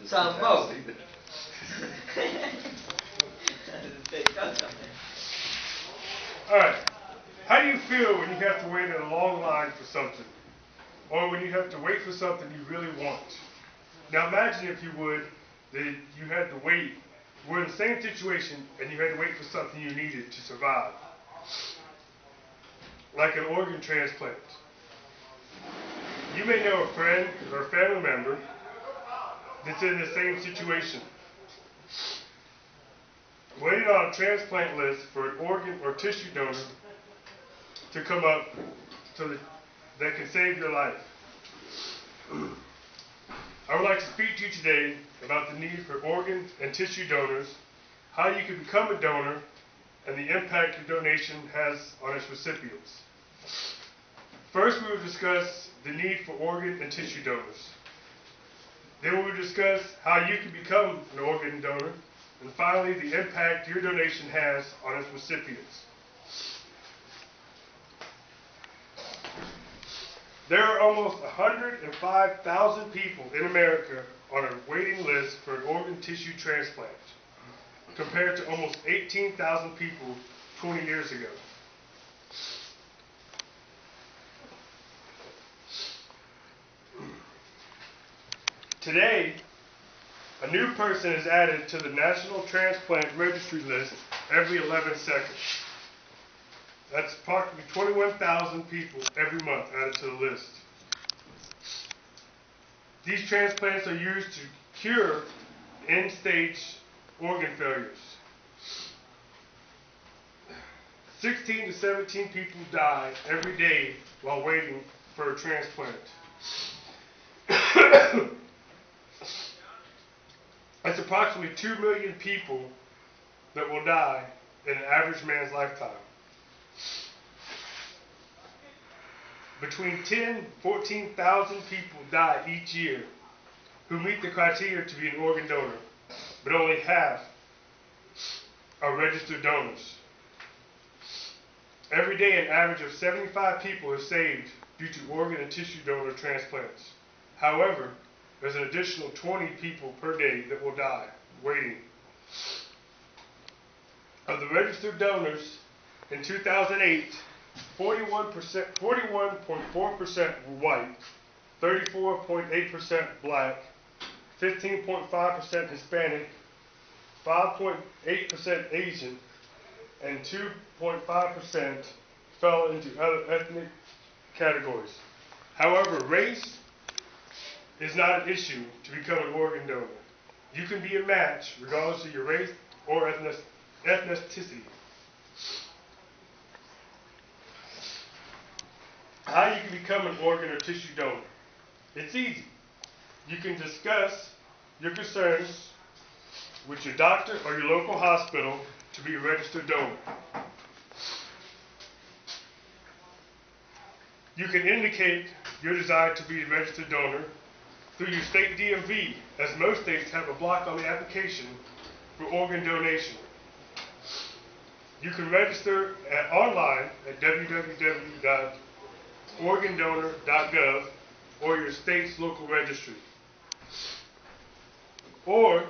Some both. Alright, how do you feel when you have to wait in a long line for something? Or when you have to wait for something you really want? Now imagine, if you would, that you had to wait. We're in the same situation and you had to wait for something you needed to survive. Like an organ transplant. You may know a friend or a family member that's in the same situation. Waiting on a transplant list for an organ or tissue donor to come up so that can save your life. I would like to speak to you today about the need for organ and tissue donors, how you can become a donor, and the impact your donation has on its recipients. First, we will discuss the need for organ and tissue donors. Then we will discuss how you can become an organ donor, and finally, the impact your donation has on its recipients. There are almost 105,000 people in America on a waiting list for an organ tissue transplant, compared to almost 18,000 people 20 years ago. Today, a new person is added to the National Transplant Registry list every 11 seconds. That's approximately 21,000 people every month added to the list. These transplants are used to cure end-stage organ failures. 16 to 17 people die every day while waiting for a transplant. That's approximately 2 million people that will die in an average man's lifetime. Between 10 and 14,000 people die each year who meet the criteria to be an organ donor, but only half are registered donors. Every day, an average of 75 people are saved due to organ and tissue donor transplants. However, there's an additional 20 people per day that will die waiting. Of the registered donors in 2008, 41.4% were white, 34.8% black, 15.5% Hispanic, 5.8% Asian, and 2.5% fell into other ethnic categories. However, race is not an issue to become an organ donor. You can be a match regardless of your race or ethnicity. How you can become an organ or tissue donor? It's easy. You can discuss your concerns with your doctor or your local hospital to be a registered donor. You can indicate your desire to be a registered donor through your state DMV, as most states have a block on the application for organ donation. You can register online at www.organdonor.gov or your state's local registry. Or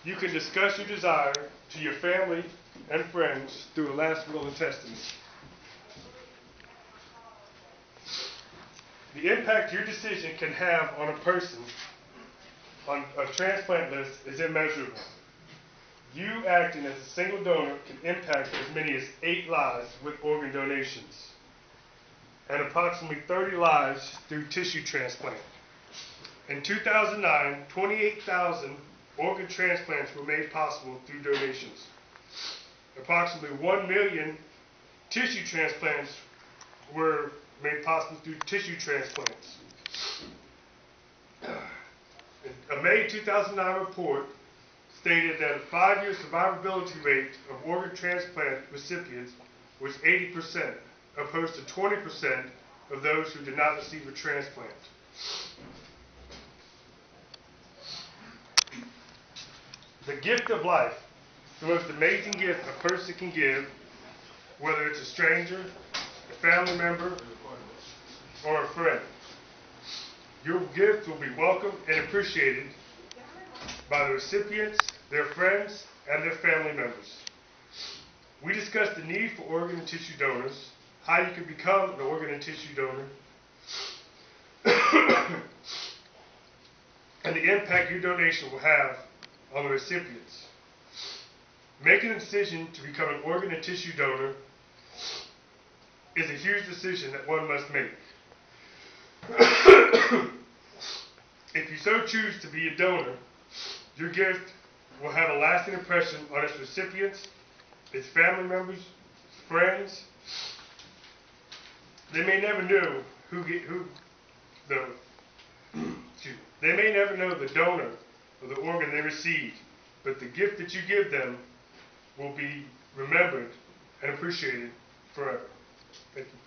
you can discuss your desire to your family and friends through a last will and testament. The impact your decision can have on a person on a transplant list is immeasurable. You acting as a single donor can impact as many as 8 lives with organ donations, and approximately 30 lives through tissue transplant. In 2009, 28,000 organ transplants were made possible through donations. Approximately 1 million tissue transplants were made possible through tissue transplants. A May 2009 report stated that a 5-year survivability rate of organ transplant recipients was 80%, opposed to 20% of those who did not receive a transplant. The gift of life, the most amazing gift a person can give, whether it's a stranger, a family member, or a friend. Your gift will be welcomed and appreciated by the recipients, their friends, and their family members. We discussed the need for organ and tissue donors, how you can become an organ and tissue donor, and the impact your donation will have on the recipients. Making a decision to become an organ and tissue donor is a huge decision that one must make. If you so choose to be a donor, your gift will have a lasting impression on its recipients, its family members, friends. They may never know they may never know the donor or the organ they received, but the gift that you give them will be remembered and appreciated forever. Thank you.